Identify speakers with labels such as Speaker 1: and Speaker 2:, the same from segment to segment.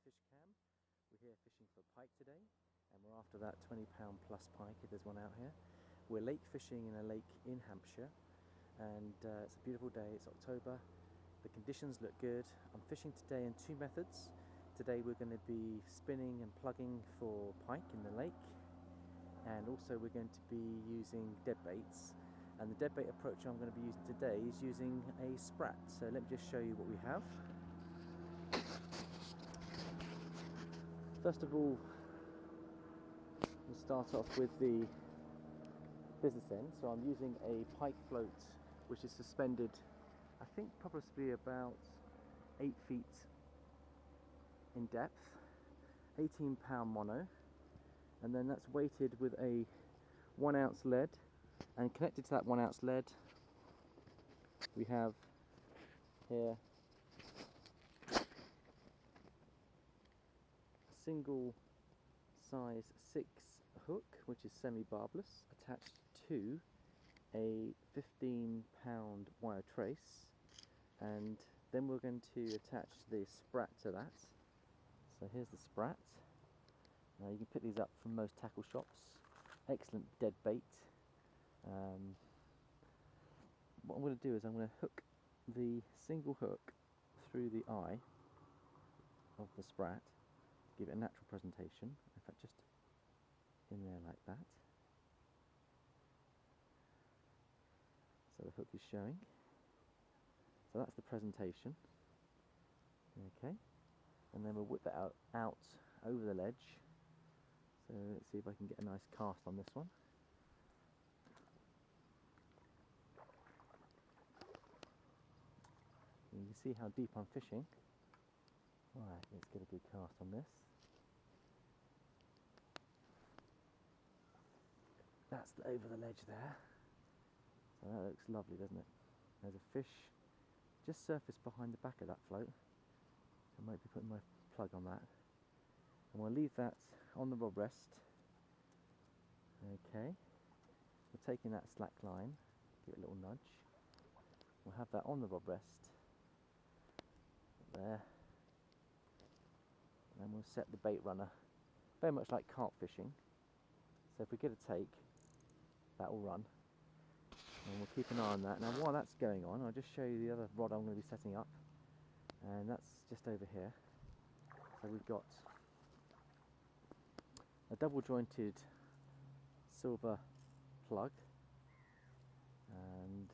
Speaker 1: fish cam. We're here fishing for pike today, and we're after that 20-pound plus pike if there's one out here. We're lake fishing in a lake in Hampshire, and it's a beautiful day. It's October. The conditions look good. I'm fishing today in two methods. Today we're going to be spinning and plugging for pike in the lake, and also we're going to be using dead baits. And the dead bait approach I'm going to be using today is using a sprat. So let me just show you what we have. First of all, we'll start off with the business end. So I'm using a Pike Float, which is suspended, I think probably about 8 feet in depth, 18-pound mono, and then that's weighted with a 1 ounce lead, and connected to that 1 ounce lead we have here a single size 6 hook, which is semi-barbless, attached to a 15-pound wire trace, and then we're going to attach the sprat to that. So here's the sprat. Now you can pick these up from most tackle shops. Excellent dead bait. What I'm going to do is I'm going to hook the single hook through the eye of the sprat to give it a natural presentation. In fact, just in there like that. So the hook is showing. So that's the presentation. Okay, and then we'll whip that out over the ledge. So let's see if I can get a nice cast on this one. And you can see how deep I'm fishing. Alright, let's get a good cast on this. That's over the ledge there. So that looks lovely, doesn't it? There's a fish just surfaced behind the back of that float. I might be putting my plug on that. And we'll leave that on the rod rest. Okay. We're taking that slack line, give it a little nudge. We'll have that on the rod rest. There. And then we'll set the bait runner, very much like carp fishing. So if we get a take, that will run. And we'll keep an eye on that. Now while that's going on, I'll just show you the other rod I'm going to be setting up. And that's just over here. So we've got a double jointed silver plug, and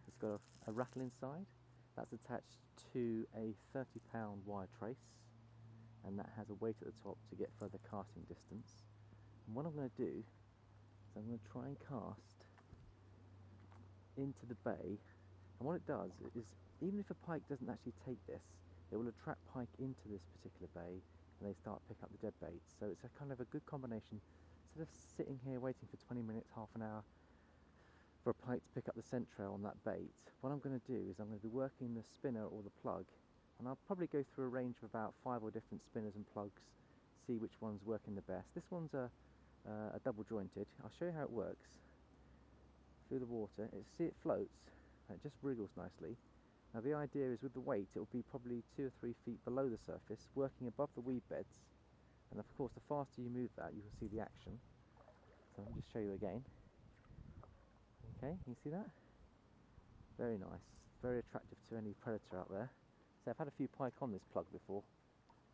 Speaker 1: it's got a rattle inside. That's attached to a 30-pound wire trace, and that has a weight at the top to get further casting distance. And what I'm going to do is I'm going to try and cast into the bay, and what it does is, even if a pike doesn't actually take this, it will attract pike into this particular bay, and they start picking up the dead bait. So it's a kind of a good combination. Instead of sitting here waiting for 20 minutes, half an hour for a pike to pick up the scent trail on that bait, what I'm going to do is I'm going to be working the spinner or the plug, and I'll probably go through a range of about 5 or different spinners and plugs, see which one's working the best. This one's a double jointed. I'll show you how it works. Through the water, see it floats, and it just wriggles nicely. Now the idea is with the weight it will be probably 2 or 3 feet below the surface, working above the weed beds, and of course the faster you move that you will see the action. So I'll just show you again. Okay, you see that? Very nice, very attractive to any predator out there. So I've had a few pike on this plug before,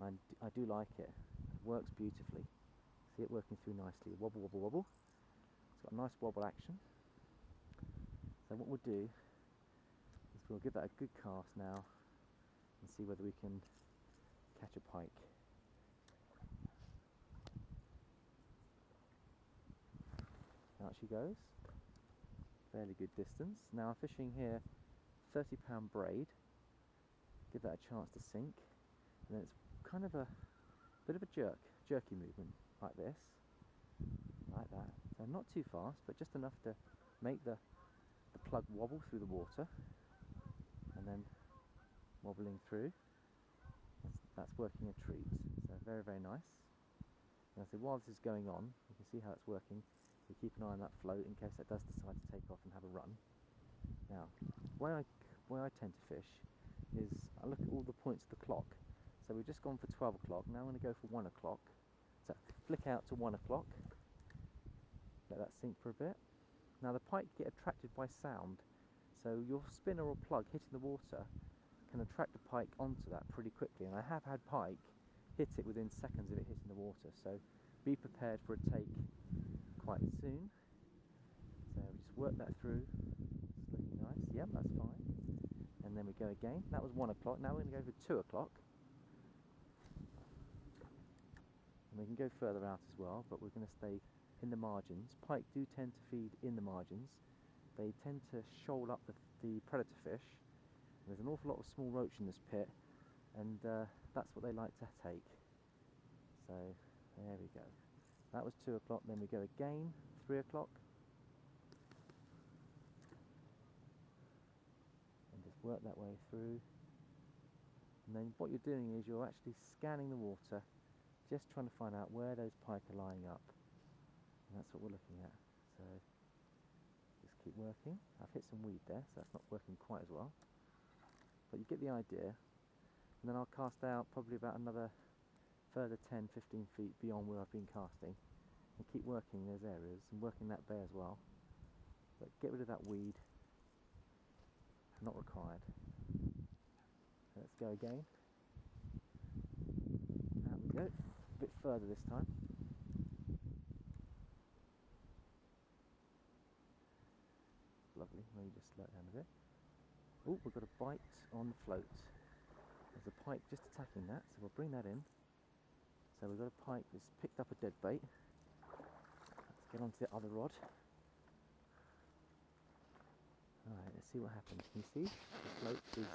Speaker 1: and I do like it. It works beautifully. See it working through nicely. Wobble, wobble, wobble. It's got a nice wobble action. So what we'll do is we'll give that a good cast now and see whether we can catch a pike. Out she goes. Fairly good distance. Now I'm fishing here 30-pound braid. Give that a chance to sink, and then it's kind of a bit of a jerky movement like this, like that. So not too fast, but just enough to make the plug wobble through the water, and then wobbling through. That's working a treat. So very, very nice. And so while this is going on, you can see how it's working. We keep an eye on that float in case it does decide to take off and have a run. Now, where I tend to fish is I look at all the points of the clock. So So we've just gone for 12 o'clock, now I'm going to go for 1 o'clock. So flick out to 1 o'clock, let that sink for a bit. Now the pike get attracted by sound, so your spinner or plug hitting the water can attract the pike onto that pretty quickly, and I have had pike hit it within seconds of it hitting the water, so be prepared for a take quite soon. So we just work that through, it's looking nice, yep, that's fine. And then we go again, that was 1 o'clock, now we're going to go for 2 o'clock. And we can go further out as well, but we're going to stay in the margins. Pike do tend to feed in the margins. They tend to shoal up the predator fish. There's an awful lot of small roach in this pit, and that's what they like to take. So there we go. That was 2 o'clock, then we go again, 3 o'clock. And just work that way through. And then what you're doing is you're actually scanning the water, just trying to find out where those pike are lining up. And that's what we're looking at. So just keep working. I've hit some weed there, so that's not working quite as well. But you get the idea. And then I'll cast out probably about another further 10-15 feet beyond where I've been casting. And keep working those areas and working that bay as well. But get rid of that weed. Not required. Let's go again. Out we go. A bit further this time. Lovely, maybe just slow it down a bit. Oh, we've got a bite on the float. There's a pike just attacking that, so we'll bring that in. So we've got a pike that's picked up a dead bait. Let's get onto the other rod. Alright, let's see what happens. Can you see? The float is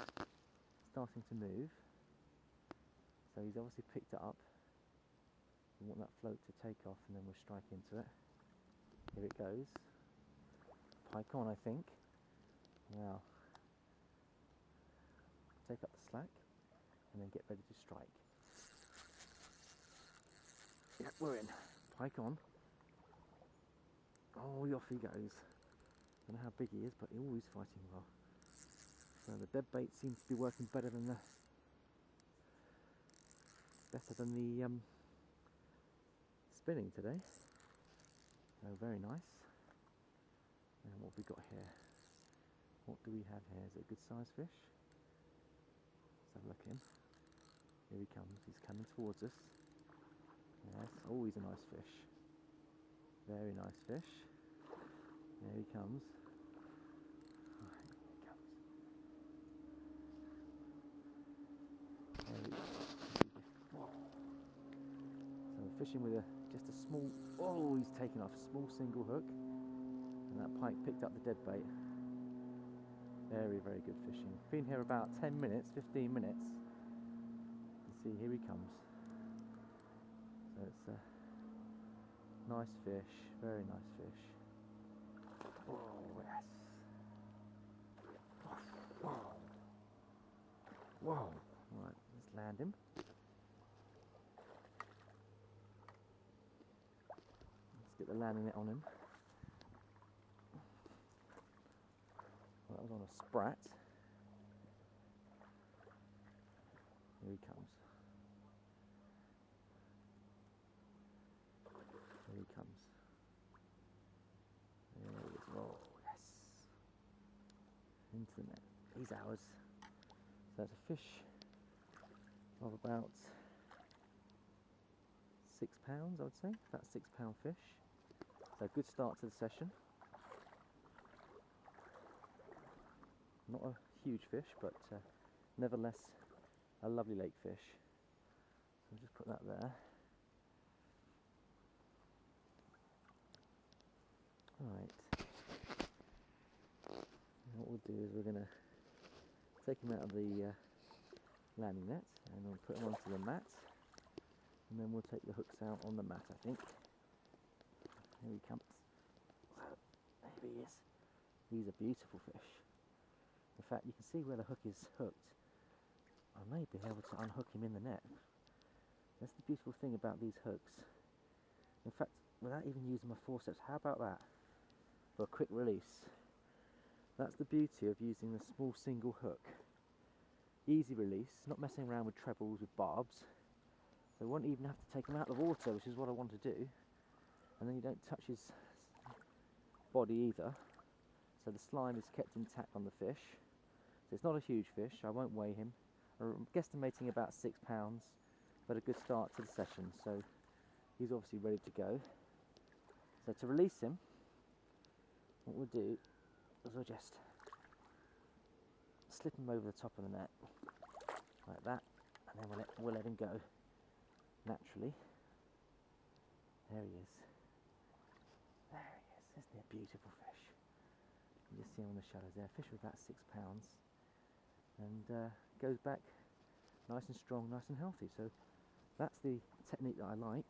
Speaker 1: starting to move. So he's obviously picked it up. We want that float to take off, and then we'll strike into it. Here it goes. Pike on, I think. Now, take up the slack and then get ready to strike. Yeah, we're in. Pike on. Oh, off he goes. I don't know how big he is, but he's always fighting well. So the dead bait seems to be working better than the spinning today. So very nice. And what have we got here? What do we have here? Is it a good sized fish? Let's have a look at him. Here he comes. He's coming towards us. Yes, always a nice fish. Very nice fish. There he comes. Right, here he comes. There we go. Whoa. So we're fishing with just a small, oh, he's taken off a small single hook. And that pike picked up the dead bait. Very, very good fishing. Been here about 10 minutes, 15 minutes. You see, here he comes. So it's a nice fish, very nice fish. Oh, yes. Whoa. Whoa. Right, let's land him. Let's get the landing net on him. Well, that was on a sprat. Here he comes. Here he comes. There he is. Oh, yes. Into the net. He's ours. So it's a fish of about 6 pounds, I would say. About 6 pound fish. So a good start to the session. Not a huge fish, but nevertheless a lovely lake fish. So I'll just put that there. Right. Now what we'll do is we're going to take him out of the landing net and we'll put him onto the mat. And then we'll take the hooks out on the mat, I think. Here he comes. There he is. He's a beautiful fish. In fact, you can see where the hook is hooked. I may be able to unhook him in the net. That's the beautiful thing about these hooks. In fact, without even using my forceps, how about that? For a quick release. That's the beauty of using the small single hook. easy release, not messing around with trebles with barbs. So I won't even have to take him out of the water, which is what I want to do. And then you don't touch his body either. So the slime is kept intact on the fish. So it's not a huge fish, I won't weigh him. I'm guesstimating about 6 pounds, but a good start to the session. So he's obviously ready to go. So to release him, what we'll do is we'll just slip him over the top of the net, like that, and then we'll let him go naturally. There he is. There he is. Isn't he a beautiful fish? You just see him on the shadows there. Fish of about 6 pounds, and goes back nice and strong, nice and healthy. So that's the technique that I like.